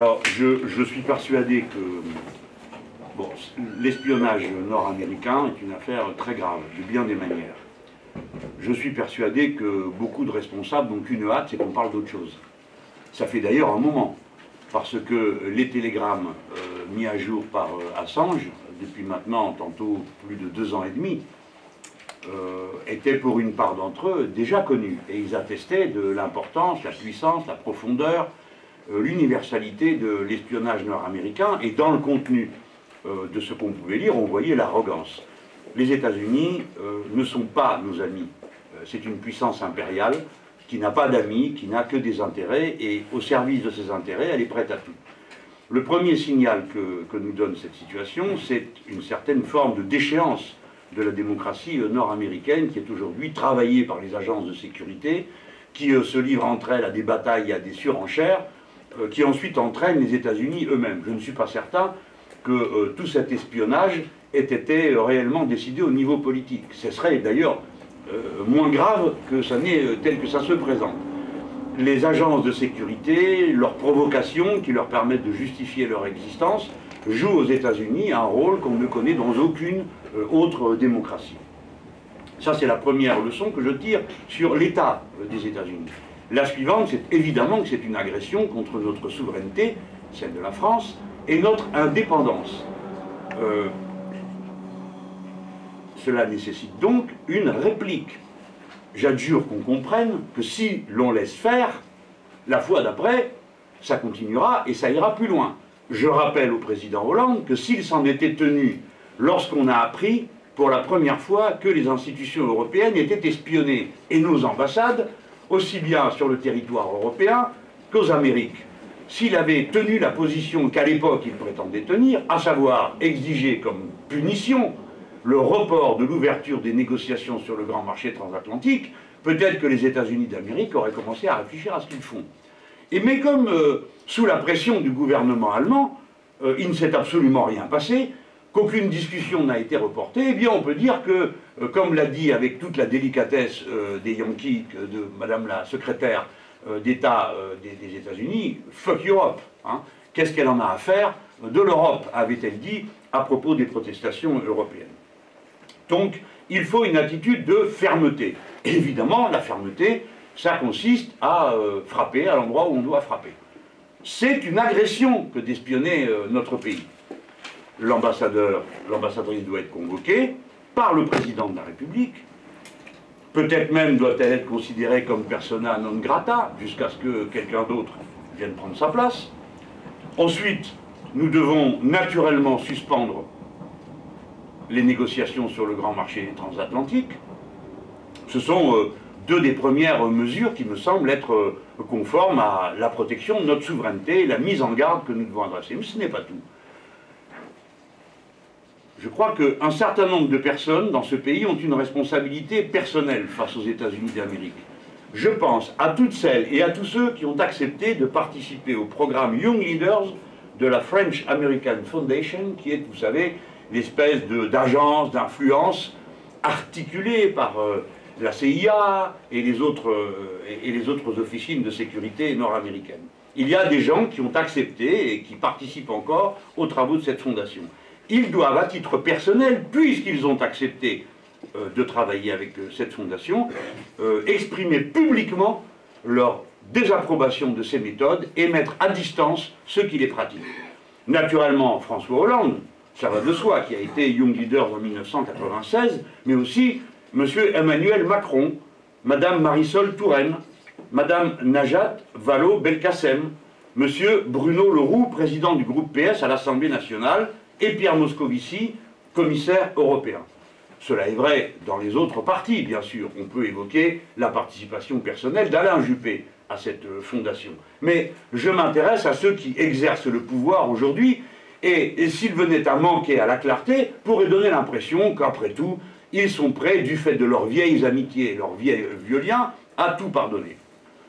Alors, je suis persuadé que bon, l'espionnage nord-américain est une affaire très grave, de bien des manières. Je suis persuadé que beaucoup de responsables n'ont qu'une hâte, c'est qu'on parle d'autre chose. Ça fait d'ailleurs un moment, parce que les télégrammes mis à jour par Assange, depuis maintenant tantôt plus de 2 ans et demi, étaient pour une part d'entre eux déjà connus. Et ils attestaient de l'importance, la puissance, la profondeur, l'universalité de l'espionnage nord-américain, et dans le contenu de ce qu'on pouvait lire, on voyait l'arrogance. Les États-Unis ne sont pas nos amis. C'est une puissance impériale qui n'a pas d'amis, qui n'a que des intérêts, et au service de ses intérêts, elle est prête à tout. Le premier signal que nous donne cette situation, c'est une certaine forme de déchéance de la démocratie nord-américaine, qui est aujourd'hui travaillée par les agences de sécurité, qui se livrent entre elles à des batailles, à des surenchères, qui ensuite entraînent les États-Unis eux-mêmes. Je ne suis pas certain que tout cet espionnage ait été réellement décidé au niveau politique. Ce serait d'ailleurs moins grave que ça n'est tel que ça se présente. Les agences de sécurité, leurs provocations qui leur permettent de justifier leur existence, jouent aux États-Unis un rôle qu'on ne connaît dans aucune autre démocratie. Ça, c'est la première leçon que je tire sur l'état des États-Unis. La suivante, c'est évidemment que c'est une agression contre notre souveraineté, celle de la France, et notre indépendance. Cela nécessite donc une réplique. J'adjure qu'on comprenne que si l'on laisse faire, la fois d'après, ça continuera et ça ira plus loin. Je rappelle au président Hollande que s'il s'en était tenu lorsqu'on a appris pour la première fois que les institutions européennes étaient espionnées, et nos ambassades, aussi bien sur le territoire européen qu'aux Amériques. S'il avait tenu la position qu'à l'époque il prétendait tenir, à savoir exiger comme punition le report de l'ouverture des négociations sur le grand marché transatlantique, peut-être que les États-Unis d'Amérique auraient commencé à réfléchir à ce qu'ils font. Mais comme sous la pression du gouvernement allemand, il ne s'est absolument rien passé, qu'aucune discussion n'a été reportée, eh bien on peut dire que, comme l'a dit avec toute la délicatesse des Yankees de Madame la secrétaire d'État des États-Unis, fuck Europe. Hein. Qu'est-ce qu'elle en a à faire de l'Europe, avait-elle dit à propos des protestations européennes. Donc il faut une attitude de fermeté. Et évidemment, la fermeté, ça consiste à frapper à l'endroit où on doit frapper. C'est une agression que d'espionner notre pays. L'ambassadrice doit être convoquée par le président de la République. Peut-être même doit-elle être considérée comme persona non grata, jusqu'à ce que quelqu'un d'autre vienne prendre sa place. Ensuite, nous devons naturellement suspendre les négociations sur le grand marché transatlantique. Ce sont deux des premières mesures qui me semblent être conformes à la protection de notre souveraineté et la mise en garde que nous devons adresser. Mais ce n'est pas tout. Je crois qu'un certain nombre de personnes dans ce pays ont une responsabilité personnelle face aux États-Unis d'Amérique. Je pense à toutes celles et à tous ceux qui ont accepté de participer au programme Young Leaders de la French American Foundation, qui est, vous savez, l'espèce d'agence d'influence articulée par la CIA et les autres officines de sécurité nord-américaines. Il y a des gens qui ont accepté et qui participent encore aux travaux de cette fondation. Ils doivent, à titre personnel, puisqu'ils ont accepté de travailler avec cette fondation, exprimer publiquement leur désapprobation de ces méthodes et mettre à distance ceux qui les pratiquent. Naturellement, François Hollande, ça va de soi, qui a été Young Leaders en 1996, mais aussi M. Emmanuel Macron, Mme Marisol Touraine, Mme Najat Vallaud-Belkacem, M. Bruno Le Roux, président du groupe PS à l'Assemblée nationale, et Pierre Moscovici, commissaire européen. Cela est vrai dans les autres partis, bien sûr. On peut évoquer la participation personnelle d'Alain Juppé à cette fondation. Mais je m'intéresse à ceux qui exercent le pouvoir aujourd'hui, et s'ils venaient à manquer à la clarté, pourraient donner l'impression qu'après tout, ils sont prêts, du fait de leurs vieilles amitiés, leurs vieux liens, à tout pardonner.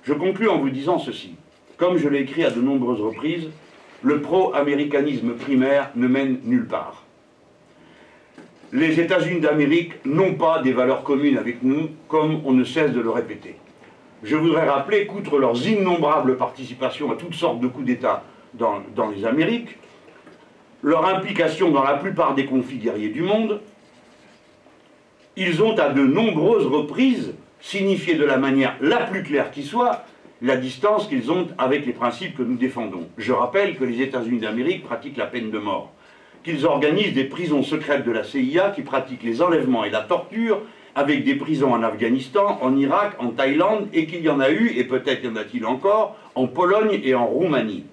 Je conclus en vous disant ceci. Comme je l'ai écrit à de nombreuses reprises, le pro-américanisme primaire ne mène nulle part. Les États-Unis d'Amérique n'ont pas des valeurs communes avec nous, comme on ne cesse de le répéter. Je voudrais rappeler qu'outre leurs innombrables participations à toutes sortes de coups d'État dans les Amériques, leur implication dans la plupart des conflits guerriers du monde, ils ont à de nombreuses reprises signifié de la manière la plus claire qui soit la distance qu'ils ont avec les principes que nous défendons. Je rappelle que les États-Unis d'Amérique pratiquent la peine de mort, qu'ils organisent des prisons secrètes de la CIA qui pratiquent les enlèvements et la torture, avec des prisons en Afghanistan, en Irak, en Thaïlande, et qu'il y en a eu, et peut-être y en a-t-il encore, en Pologne et en Roumanie.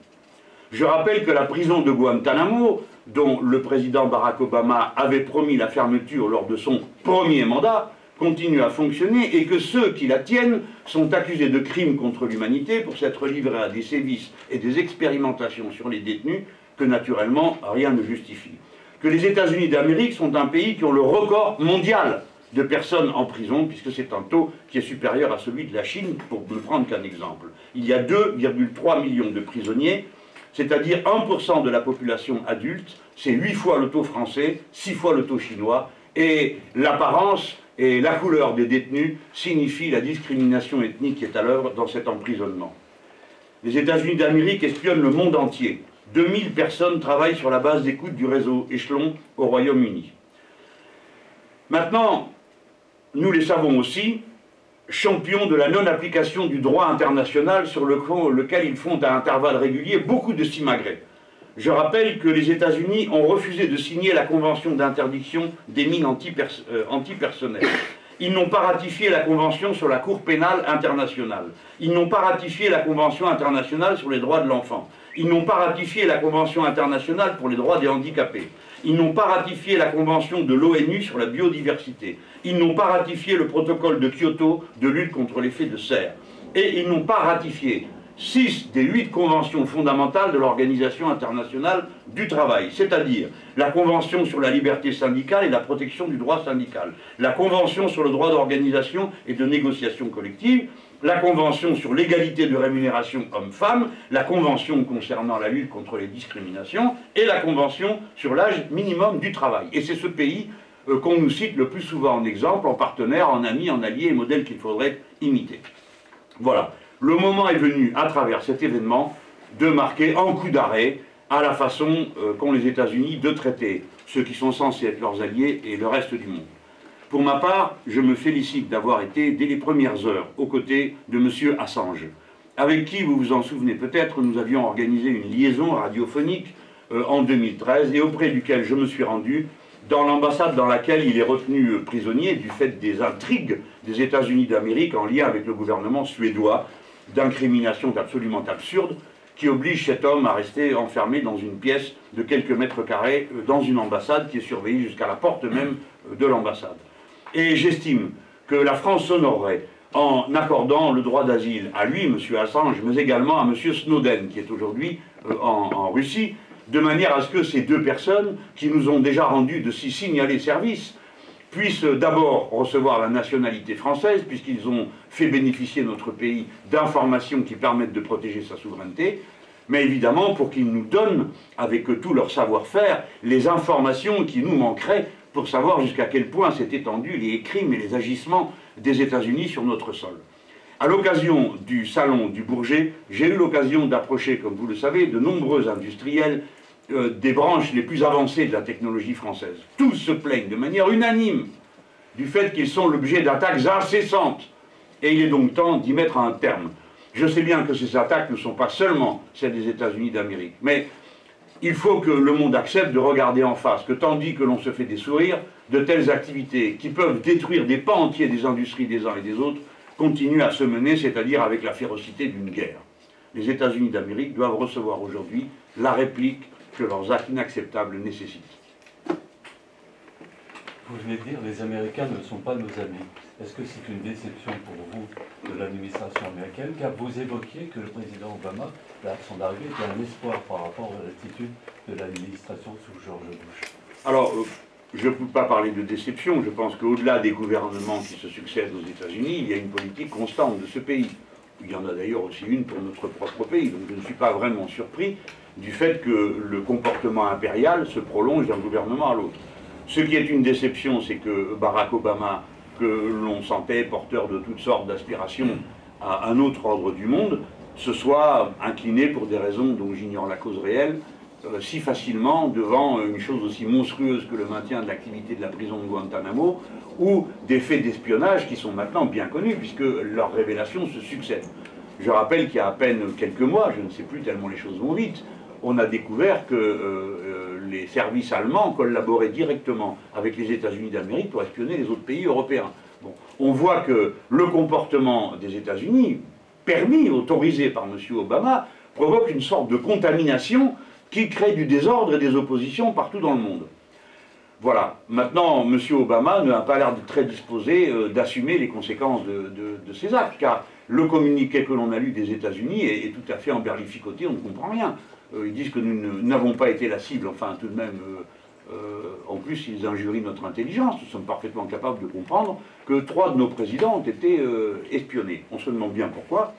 Je rappelle que la prison de Guantanamo, dont le président Barack Obama avait promis la fermeture lors de son premier mandat, continue à fonctionner et que ceux qui la tiennent sont accusés de crimes contre l'humanité pour s'être livrés à des sévices et des expérimentations sur les détenus que naturellement rien ne justifie. Que les États-Unis d'Amérique sont un pays qui ont le record mondial de personnes en prison, puisque c'est un taux qui est supérieur à celui de la Chine, pour ne prendre qu'un exemple. Il y a 2,3 millions de prisonniers, c'est-à-dire 1% de la population adulte, c'est 8 fois le taux français, 6 fois le taux chinois, et l'apparence et la couleur des détenus signifient la discrimination ethnique qui est à l'œuvre dans cet emprisonnement. Les États-Unis d'Amérique espionnent le monde entier. 2000 personnes travaillent sur la base d'écoute du réseau Échelon au Royaume-Uni. Maintenant, nous les savons aussi, champions de la non-application du droit international sur lequel ils font à intervalles réguliers beaucoup de simagrées. Je rappelle que les États-Unis ont refusé de signer la Convention d'interdiction des mines antipersonnelles. Ils n'ont pas ratifié la Convention sur la Cour pénale internationale. Ils n'ont pas ratifié la Convention internationale sur les droits de l'enfant. Ils n'ont pas ratifié la Convention internationale pour les droits des handicapés. Ils n'ont pas ratifié la Convention de l'ONU sur la biodiversité. Ils n'ont pas ratifié le protocole de Kyoto de lutte contre l'effet de serre. Et ils n'ont pas ratifié 6 des 8 conventions fondamentales de l'Organisation internationale du travail, c'est-à-dire la Convention sur la liberté syndicale et la protection du droit syndical, la Convention sur le droit d'organisation et de négociation collective, la Convention sur l'égalité de rémunération hommes-femmes, la Convention concernant la lutte contre les discriminations et la Convention sur l'âge minimum du travail. Et c'est ce pays qu'on nous cite le plus souvent en exemple, en partenaire, en ami, en allié et modèle qu'il faudrait imiter. Voilà. Le moment est venu, à travers cet événement, de marquer un coup d'arrêt à la façon qu'ont les États-Unis de traiter ceux qui sont censés être leurs alliés et le reste du monde. Pour ma part, je me félicite d'avoir été, dès les premières heures, aux côtés de M. Assange, avec qui, vous vous en souvenez peut-être, nous avions organisé une liaison radiophonique en 2013 et auprès duquel je me suis rendu dans l'ambassade dans laquelle il est retenu prisonnier du fait des intrigues des États-Unis d'Amérique en lien avec le gouvernement suédois, d'incriminations absolument absurdes qui obligent cet homme à rester enfermé dans une pièce de quelques mètres carrés dans une ambassade qui est surveillée jusqu'à la porte même de l'ambassade. Et j'estime que la France s'honorerait en accordant le droit d'asile à lui, M. Assange, mais également à M. Snowden, qui est aujourd'hui en Russie, de manière à ce que ces deux personnes, qui nous ont déjà rendu de si signalés services, puissent d'abord recevoir la nationalité française, puisqu'ils ont fait bénéficier notre pays d'informations qui permettent de protéger sa souveraineté, mais évidemment pour qu'ils nous donnent, avec tout leur savoir-faire, les informations qui nous manqueraient pour savoir jusqu'à quel point s'est étendu les crimes et les agissements des États-Unis sur notre sol. À l'occasion du salon du Bourget, j'ai eu l'occasion d'approcher, comme vous le savez, de nombreux industriels des branches les plus avancées de la technologie française. Tous se plaignent de manière unanime du fait qu'ils sont l'objet d'attaques incessantes. Et il est donc temps d'y mettre un terme. Je sais bien que ces attaques ne sont pas seulement celles des États-Unis d'Amérique, mais il faut que le monde accepte de regarder en face, que tandis que l'on se fait des sourires, de telles activités qui peuvent détruire des pans entiers des industries des uns et des autres continuent à se mener, c'est-à-dire avec la férocité d'une guerre. Les États-Unis d'Amérique doivent recevoir aujourd'hui la réplique que leurs actes inacceptables nécessitent. Vous venez de dire que les Américains ne sont pas nos amis. Est-ce que c'est une déception pour vous de l'administration américaine, car vous évoquiez que le président Obama, à son arrivée, était un espoir par rapport à l'attitude de l'administration sous George Bush? Alors, je ne peux pas parler de déception. Je pense qu'au-delà des gouvernements qui se succèdent aux États-Unis, il y a une politique constante de ce pays. Il y en a d'ailleurs aussi une pour notre propre pays. Donc je ne suis pas vraiment surpris du fait que le comportement impérial se prolonge d'un gouvernement à l'autre. Ce qui est une déception, c'est que Barack Obama, que l'on sentait porteur de toutes sortes d'aspirations à un autre ordre du monde, se soit incliné pour des raisons dont j'ignore la cause réelle, si facilement devant une chose aussi monstrueuse que le maintien de l'activité de la prison de Guantanamo, ou des faits d'espionnage qui sont maintenant bien connus, puisque leurs révélations se succèdent. Je rappelle qu'il y a à peine quelques mois, je ne sais plus tellement les choses vont vite, on a découvert que les services allemands collaboraient directement avec les États-Unis d'Amérique pour espionner les autres pays européens. Bon, on voit que le comportement des États-Unis, permis, autorisé par M. Obama, provoque une sorte de contamination qui crée du désordre et des oppositions partout dans le monde. Voilà. Maintenant, M. Obama n'a pas l'air très disposé d'assumer les conséquences de ses actes, car le communiqué que l'on a lu des États-Unis est tout à fait emberlificoté, on ne comprend rien. Ils disent que nous n'avons pas été la cible, enfin tout de même, en plus ils injurient notre intelligence, nous sommes parfaitement capables de comprendre que 3 de nos présidents ont été espionnés. On se demande bien pourquoi.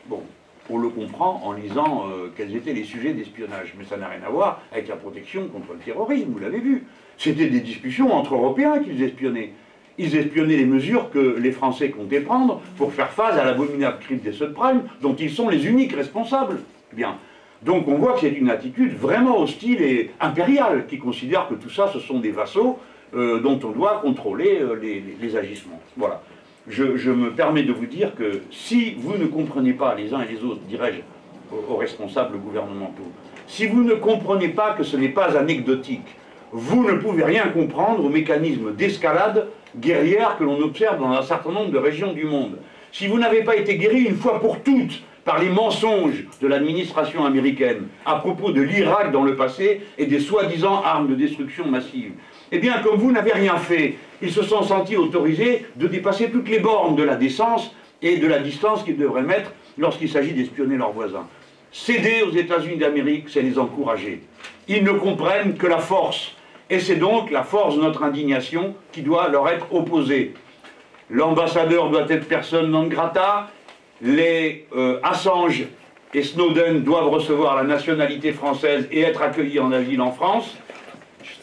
Bon, on le comprend en lisant quels étaient les sujets d'espionnage, mais ça n'a rien à voir avec la protection contre le terrorisme, vous l'avez vu. C'était des discussions entre Européens qu'ils espionnaient. Ils espionnaient les mesures que les Français comptaient prendre pour faire face à l'abominable crime des subprimes, dont ils sont les uniques responsables. Bien. Donc on voit que c'est une attitude vraiment hostile et impériale, qui considère que tout ça, ce sont des vassaux dont on doit contrôler les agissements. Voilà. Je me permets de vous dire que si vous ne comprenez pas, les uns et les autres, dirais-je, aux responsables gouvernementaux, si vous ne comprenez pas que ce n'est pas anecdotique, vous ne pouvez rien comprendre aux mécanismes d'escalade guerrière que l'on observe dans un certain nombre de régions du monde. Si vous n'avez pas été guéri une fois pour toutes par les mensonges de l'administration américaine à propos de l'Irak dans le passé et des soi-disant armes de destruction massive, eh bien, comme vous n'avez rien fait, ils se sont sentis autorisés de dépasser toutes les bornes de la décence et de la distance qu'ils devraient mettre lorsqu'il s'agit d'espionner leurs voisins. Céder aux États-Unis d'Amérique, c'est les encourager. Ils ne comprennent que la force, et c'est donc la force de notre indignation qui doit leur être opposée. L'ambassadeur doit être personne non grata, les Assange et Snowden doivent recevoir la nationalité française et être accueillis en asile en France,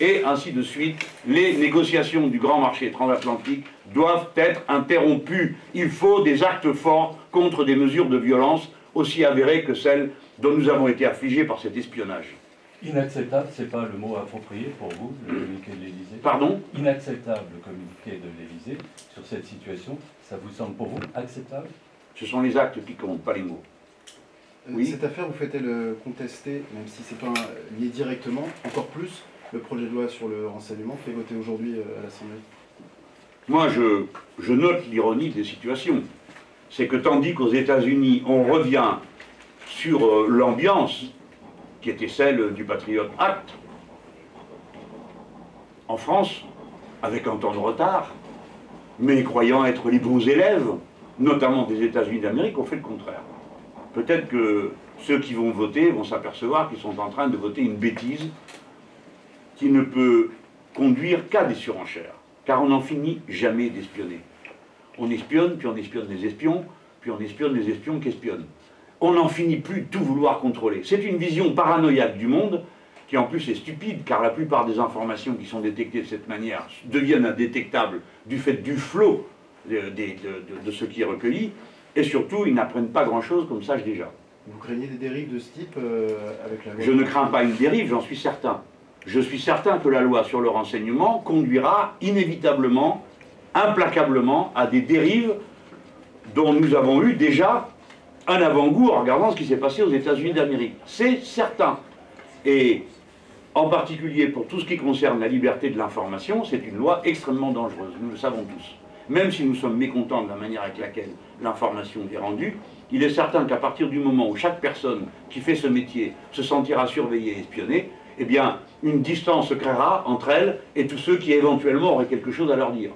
et ainsi de suite. Les négociations du grand marché transatlantique doivent être interrompues. Il faut des actes forts contre des mesures de violence aussi avérées que celles dont nous avons été affligés par cet espionnage. Inacceptable, c'est pas le mot approprié pour vous, le communiqué de l'Élysée? Pardon? Inacceptable, le communiqué de l'Élysée sur cette situation, ça vous semble pour vous acceptable? Ce sont les actes qui comptent, pas les mots. Oui. Cette affaire, vous faites le contester, même si c'est pas lié directement, encore plus, le projet de loi sur le renseignement fait voter aujourd'hui à l'Assemblée. Moi, je note l'ironie des situations. C'est que tandis qu'aux États-Unis, on revient sur l'ambiance qui était celle du Patriot Act, en France, avec un temps de retard, mais croyant être les bons élèves, notamment des États-Unis d'Amérique, on fait le contraire. Peut-être que ceux qui vont voter vont s'apercevoir qu'ils sont en train de voter une bêtise qui ne peut conduire qu'à des surenchères, car on n'en finit jamais d'espionner. On espionne, puis on espionne les espions, puis on espionne les espions qui espionnent. On n'en finit plus de tout vouloir contrôler. C'est une vision paranoïaque du monde, qui en plus est stupide, car la plupart des informations qui sont détectées de cette manière deviennent indétectables du fait du flot de ce qui est recueilli, et surtout, ils n'apprennent pas grand-chose, comme ça, déjà. Vous craignez des dérives de ce type avec la loi? Je ne crains pas une dérive, j'en suis certain. Je suis certain que la loi sur le renseignement conduira inévitablement, implacablement, à des dérives dont nous avons eu déjà un avant-goût en regardant ce qui s'est passé aux États-Unis d'Amérique. C'est certain. Et en particulier pour tout ce qui concerne la liberté de l'information, c'est une loi extrêmement dangereuse, nous le savons tous. Même si nous sommes mécontents de la manière avec laquelle l'information est rendue, il est certain qu'à partir du moment où chaque personne qui fait ce métier se sentira surveillée et espionnée, eh bien, une distance se créera entre elle et tous ceux qui éventuellement auraient quelque chose à leur dire.